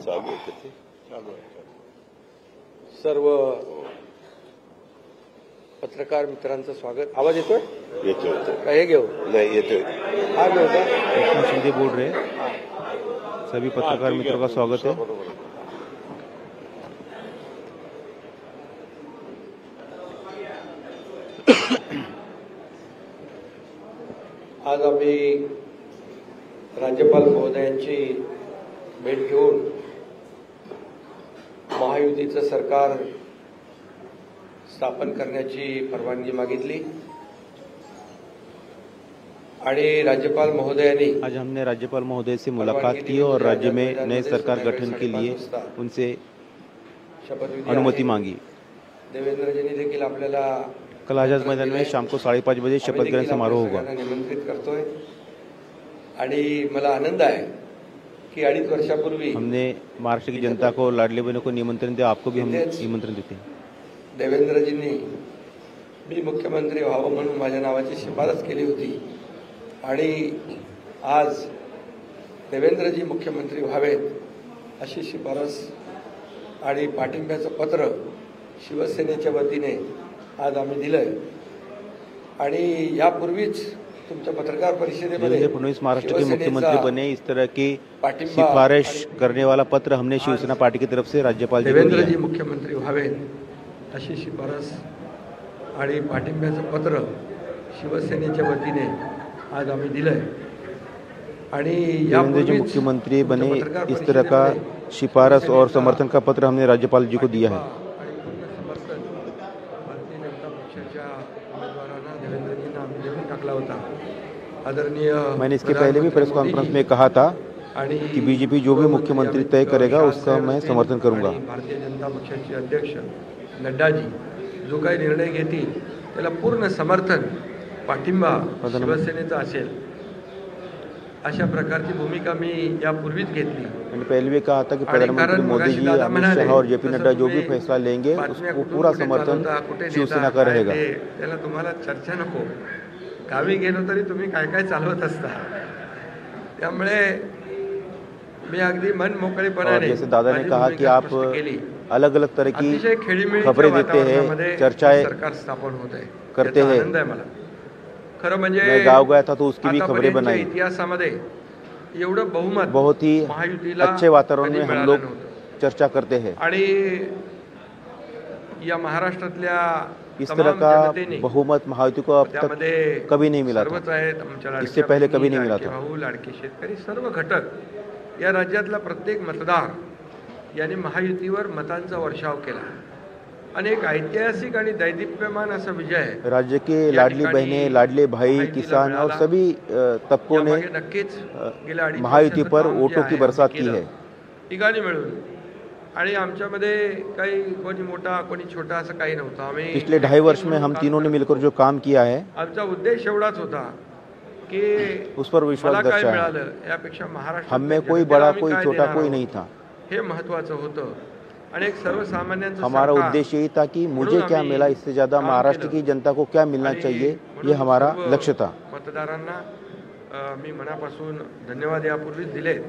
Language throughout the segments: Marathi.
चालू आहे ते चालू आहे. सर्व पत्रकार मित्रांचं स्वागत. आवाज येतोय? येतोय का हे घेऊ? नाही येतोय. हा घेऊ का? कृष्ण शिंदे बोल रहे हैं। सभी पत्रकार मित्रों का स्वागत है। आज आम्ही राज्यपाल महोदयांची भेट घेऊन महायुतीचं सरकार स्थापन करण्याची परवानगी मागितली आणि राज्यपाल महोदयांनी आज हमने राज्यपाल महोदय से मुलाकात की और राज्य में नए सरकार गठन के लिए उनसे शपथविधी अनुमति मांगी। देवेंद्रजींनी देखील आपल्याला कल आजाद मैदान में शाम को 5:30 बजे शपथ ग्रहण समारोह होगा। निमंत्रित करतोय आणि मला आनंद आहे की 2.5 वर्षापूर्वी हमने महाराष्ट्र की जनता को, लाडले बहनों को निमंत्रण दिया, आपको भी हम निमंत्रण देते हैं। देवेंद्रजींनी मी मुख्यमंत्री व्हावं म्हणून माझ्या नावाची शिफारस केली होती आणि आज देवेंद्रजी मुख्यमंत्री व्हावेत अशी शिफारस आणि पाठिंब्याचं पत्र शिवसेनेच्या वतीने आज आम्ही दिलंय आणि यापूर्वीच तुमच्या पत्रकार परिषदेमध्ये देवेंद्र फडणवीस महाराष्ट्र के मुख्यमंत्री बने, इस तरह की सिफारिश करने वाला पत्र हमने शिवसेना पार्टी की तरफ से राज्यपाल जी को दिया। देवेंद्रजी मुख्यमंत्री व्हावेत अशी शिफारस आणि पाठिंब्याचं पत्र शिवसेनेच्या वतीने आज आम्ही दिलंय आणि देवेंद्र जी मुख्यमंत्री बने, इस तरह का सिफारिश और समर्थन का पत्र हमने राज्यपाल जी को दिया है। भारतीय जनता पक्षाच्या उमेदवारांना देवेंद्रजींना आम्ही देऊन टाकला होता। आदरणीय मैंने इसके पहले भी प्रेस कॉन्फ्रेंस में कहा था कि बीजेपी जो भी मुख्यमंत्री तय करेगा उसका मैं समर्थन करूंगा। भारतीय जनता पक्षाचे अध्यक्ष नड्डाजी जो काही निर्णय घेतील त्याला पूर्ण समर्थन पाठिंबा शिवसेनेचा असेल अशा प्रकारची भूमिका मी यापूर्वीच घेतली। मैंने पहले भी कहा था कि प्रधानमंत्री मोदी जी, अमित शाह और जेपी नड्डा जो भी फैसला लेंगे उसको पूरा समर्थन शिवसेना का रहेगा। त्याला तुम्हाला चर्चा नको, गावी गेलो तरी तुम्ही काय काय चालवत असता, त्यामुळे मी अगदी मन मोकळेपणाने, जैसे दादा ने कहा कि आप अलग अलग तरह की खबरें देते हैं, चर्चाएं सरकार स्थापन होत आहे, करते हैं। आनंद आहे मला। खरं म्हणजे मैं गाँव गया था तो उसकी भी खबरें बनाई। इतिहासामध्ये एवढं बहुमत बहुत ही महायुतीला अच्छे वातावरण में हम लोग चर्चा करते हैं आणि या महाराष्ट्रातल्या इस तरह का बहुमत महायुति को अब तक कभी नहीं मिला था, इससे पहले कभी नहीं मिला था। लाडके शेतकरी सर्व घटक या राज्यातला प्रत्येक मतदार यांनी महायुतीवर मतांचा वर्षाव केला आणि एक ऐतिहासिक आणि दैदिप्यमान असा विजय आहे। राज्य के लाडली बहनें, लाडले भाई, किसान और सभी तबकों ने महायुति पर वोटों की बरसात की है। ठिकाणी मिळून आणि आमच्यामध्ये काही कोणी मोठा कोणी छोटा असं काही नव्हतं। आम्ही पिछले 2.5 वर्ष में हम तीनों ने मिलकर जो काम किया है, आमचा उद्देश एवढाच होता की उस पर विश्वास दर्शाया। यापेक्षा महाराष्ट्र हम में कोई बड़ा कोई छोटा कोई नहीं था, हे महत्त्वाचं होतं। आणि एक सर्वसामान्यांचं हमारा उद्देश्य यही था कि मुझे क्या मिला, इससे ज्यादा महाराष्ट्र की जनता को क्या मिलना चाहिए, ये हमारा लक्ष्य था। मतदारांना मी मनापासून धन्यवाद यापूर्वीच दिले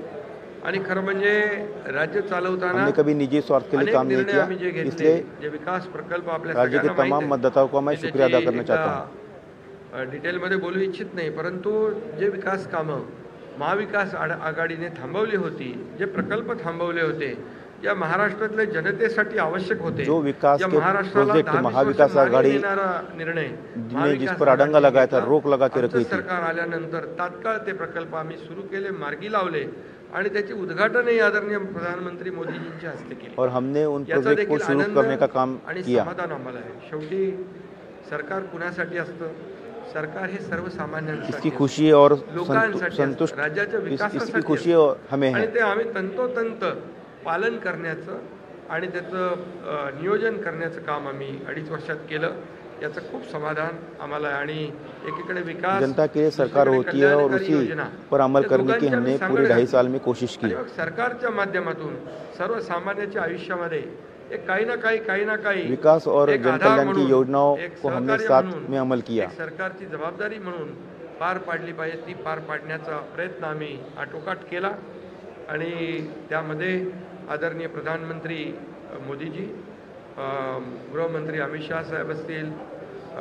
आणि खरं म्हणजे राज्य चालवताना हमने कभी निजी स्वार्थ के लिए काम नहीं किया, इसलिए जे विकास प्रकल्प आपल्या राज्य के तमाम मतदाताओं का मैं शुक्रिया अदा करना चाहता हूँ। डिटेलमध्ये बोलू इच्छित नाही, परंतु जे विकास कामं महाविकास आघाडीने थांबवली होती, जे प्रकल्प थांबवले होते, या महाराष्ट्रातल्या जनतेसाठी आवश्यक होते, जो विकास के प्रोजेक्ट महाविकास आघाड़ी निर्णय ने जिस पर अडंगा लगाया था, रोक लगा के रखी थी, सरकार आल्यानंतर तात्काळ ते प्रकल्प आम्ही सुरू केले, मार्गी लावले आणि त्याचे उद्घाटनही आदरणीय प्रधानमंत्री मोदीजींच्या हस्ते केले और हमने उन प्रोजेक्ट को शुरू करने का काम किया। समाधान आम्हाला आहे। शेवटी सरकार कुणासाठी असतं? सरकार हे सर्वसामान्यांसाठी, इसकी खुशी और संतुष्ट, राज्याच्या विकासासाठी, इसकी खुशी हमें है आणि ते आम्ही तंतोतंत पालन करण्याचं आणि त्याचं नियोजन करण्याचं काम आम्ही 2.5 वर्षात केलं। याचं खूप समाधान आम्हाला आहे आणि एकीकडे विकास, जनता के लिए सरकार होती है और उसी पर अमल करने की हमने पूरे 2.5 साल में कोशिश की। सरकारच्या माध्यमातून सर्वसामान्यांच्या आयुष्यामध्ये एक काही ना काही विकास और जनकल्याण की योजनाओं को हमने साथ में अमल किया। सरकारची जबाबदारी म्हणून पार पाडली पाहिजे, ती पार पाडण्याचा प्रयत्न आम्ही आटोकाट केला आणि त्यामध्ये आदरणीय प्रधानमंत्री मोदीजी, गृहमंत्री अमित शाह साहेब असतील,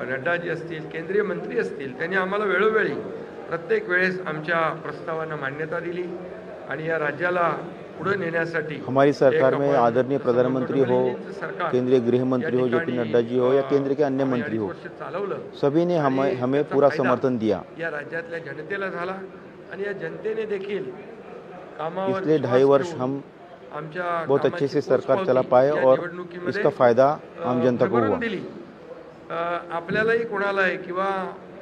नड्डाजी असतील, केंद्रीय मंत्री असतील, त्यांनी आम्हाला वेळोवेळी प्रत्येक वेळेस आमच्या प्रस्तावांना मान्यता दिली आणि या राज्याला पुढे नेण्यासाठी हमारी सरकार में आदरणीय प्रधानमंत्री हो, केंद्रीय गृह मंत्री हो JP नड्डा जी हो या केंद्र के अन्य मंत्री हो, सभी ने हमें पूरा समर्थन दिया। या राज्यातल्या जनतेला झाला आणि या जनतेने देखील कामावर पिछले 2.5 वर्ष हम बहुत अच्छे से सरकार चला पाए और इसका फायदा आम जनता को हुआ। आपल्यालाही कोणालाही किंवा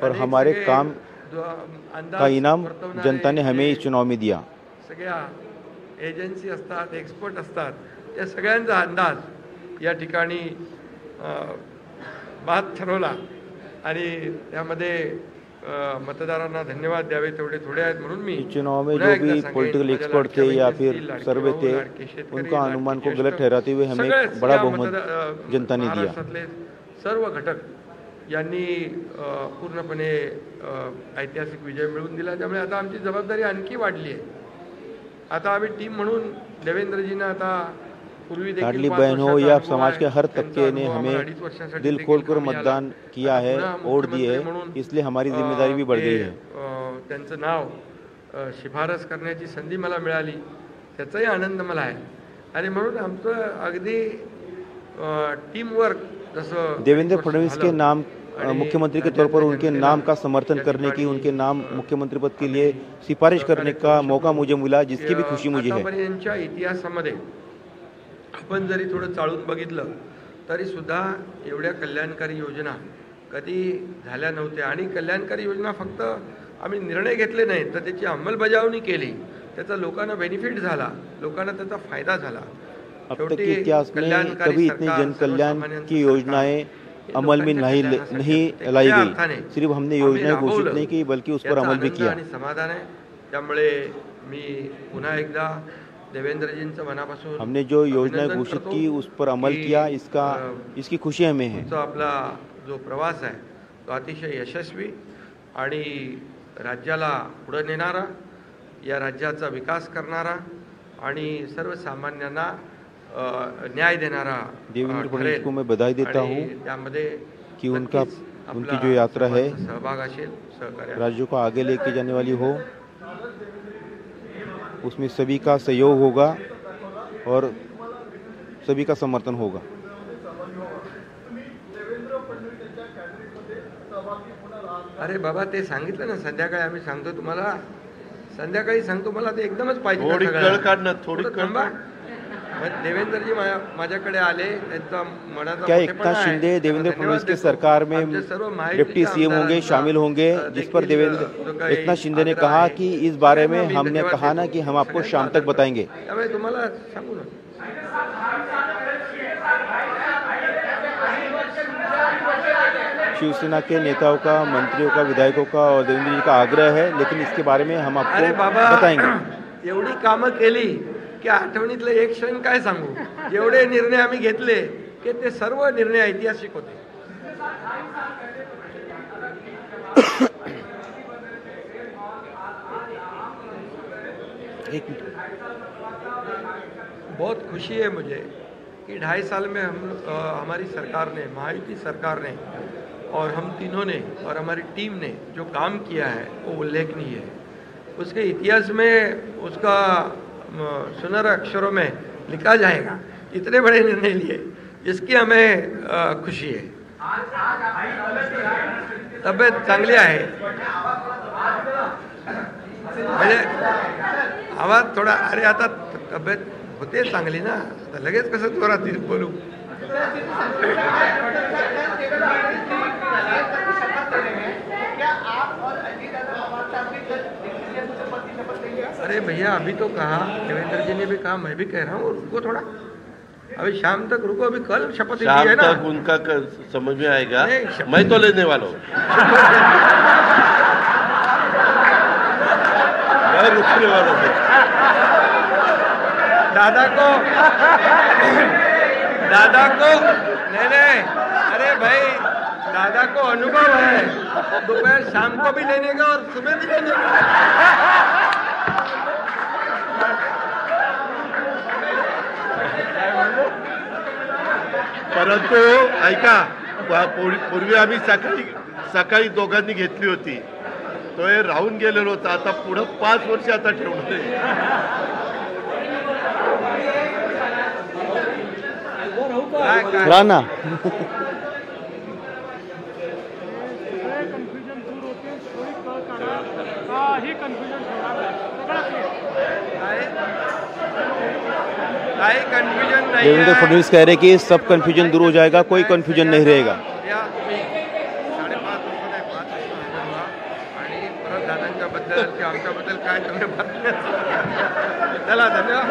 और हमारे काम का इनाम जनता ने हमें इस चुनाव में दिया। सगळ्या एजन्सी असतात, एक्सपर्ट असतात, त्या सगळ्यांचा अंदाज या ठिकाणी बात ठरवला आणि त्यामध्ये मतदारांना धन्यवाद द्यावे तेवढे थोडे आहेत म्हणून मी चुनाव में जो भी पॉलिटिकल एक्सपर्ट थे या फिर सर्वे थे उनका अनुमान को गलत ठहराते हुए हमें बड़ा बहुमत जनता ने दिया। सर्व घटक यांनी पूर्णपणे ऐतिहासिक विजय मिळवून दिला। त्यामुळे आता आमची जबाबदारी आणखी वाढली आहे। आता आम्ही टीम म्हणून देवेंद्रजींना आता लाडली बहन हो या समाज के हर तबके ने हमें दिल खोलकर मतदान किया है, वोट दिए है, इसलिए हमारी जिम्मेदारी भी बढ़ गई है। त्यांचं नाव शिफारस करण्याची संधी मला मिळाली, त्याचाही आनंद मला आहे आणि म्हणून आमचं अगदी टीम वर्क जसं देवेंद्र फडणवीस के नाम मुख्यमंत्री के तौर पर उनके नाम का समर्थन करने की, उनके नाम मुख्यमंत्री पद के लिए सिफारिश करने का मौका मुझे मिला, जिसकी भी खुशी मुझे है। आतापर्यंतच्या इतिहासामध्ये आपण जरी थोडं चाळून बघितलं तरी सुद्धा एवढ्या कल्याणकारी योजना कधी झाल्या नव्हत्या आणि कल्याणकारी योजना फक्त आम्ही निर्णय घेतले नाही तर त्याची अंमलबजावणी केली, त्याचा लोकांना बेनिफिट झाला, लोकांना त्याचा फायदा झाला। अब तक के इतिहास में कभी इतनी जन कल्याण की योजनाएं अमल में नहीं लाई गई। सिर्फ हमने योजनाएं घोषित नहीं की बल्कि उस पर अमल भी किया। समाधान आहे। त्यामुळे मी पुन्हा एकदा देवेंद्रजींचं मनापासून हमने जो योजनाएं घोषित की उस पर अमल किया, इसकी खुशी हमें है। आपला जो प्रवास आहे तो अतिशय यशस्वी आणि राज्याला पुढे नेणारा, या राज्याचा विकास करणारा आणि सर्वसामान्यांना न्याय देणारा देवेंद्र फडणवीस को मैं बधाई देता हूँ त्यामध्ये कि उनकी जो यात्रा है सहभाग असेल, सहकार्य राज्यों को आगे लेके जाने वाली हो, उसमें सभी का सहयोग होगा और सभी का समर्थन होगा। अरे बाबा ते सांगितलं ना, संध्याकाळी आम्ही सांगतो तुम्हाला, संध्याकाळी सांगतो, मला ते एकदमच पाहिजे। थोडी कळ काढ ना, थोडी थांबा। देवेंद्रजी माझ्याकडे आले, त्यांचा मनाचा क्या एकनाथ शिंदे देवेंद्र फडणवीस की सरकार में डिप्टी सीएम होंगे, शामिल होंगे, जिस पर एकनाथ शिंदे ने कहा कि इस बारे में हमने कहा ना कि हम आपको शाम तक बताएंगे। तुम्हाला सांगू ना, शिवसेना के नेताओं का, मंत्रियों का, विधायकों का और देवेंद्र जी का आग्रह है, लेकिन इसके बारे में हम आपको बताएंगे। एवढी कामं केली की आठवणीतले एक क्षण काय सांगू, एवढे निर्णय आम्ही घेतले की ते सर्व निर्णय ऐतिहासिक होते। बहुत खुशी है मुझे कि 2.5 साल में हमारी सरकार ने, महायुति सरकार ने और हम तीनों ने और हमारी टीम ने जो काम किया है वो उल्लेखनीय है। उसके इतिहास में उसका सुनहरे अक्षरों में लिखा जाएगा। इतने बड़े निर्णय लिए जिसकी हमें खुशी है। तब्येत चांगली आहे, म्हणजे आवाज थोडा, अरे आता तब्येत होते चांगली ना, आता लगेच कसं जोरात बोलू। अरे भैया अभी तो कहा, देवेंद्र जी ने भी कहा, मैं भी कह रहा हूँ, रुको थोड़ा, अभी शाम तक रुको, अभी कल शपथ ली है ना। शाम तक उनका समझ में आएगा, मैं तो लेने वाला हूँ। मैं रुकने वाला हूँ। दादा को नहीं, अरे भाई दादा को अनुभव है, दोपहर शाम को भी लेने का और सुबह भी लेने का। परंतु ऐका, पूर्वी आम्ही सकाळी दोघांनी घेतली होती, तो हे राहून गेलेलो होता. आता पुढं 5 वर्ष आता ठेवणार आहे. राणा काही कन्फ्युजन नाही. देवेंद्र फडणवीस कह रहे कि सब कन्फ्यूजन दूर हो जाएगा, कोई कन्फ्यूजन नहीं रहेगा. आणि परत दादांच्याबद्दल की आमच्याबद्दल काय तुम्ही चला धन्यवाद.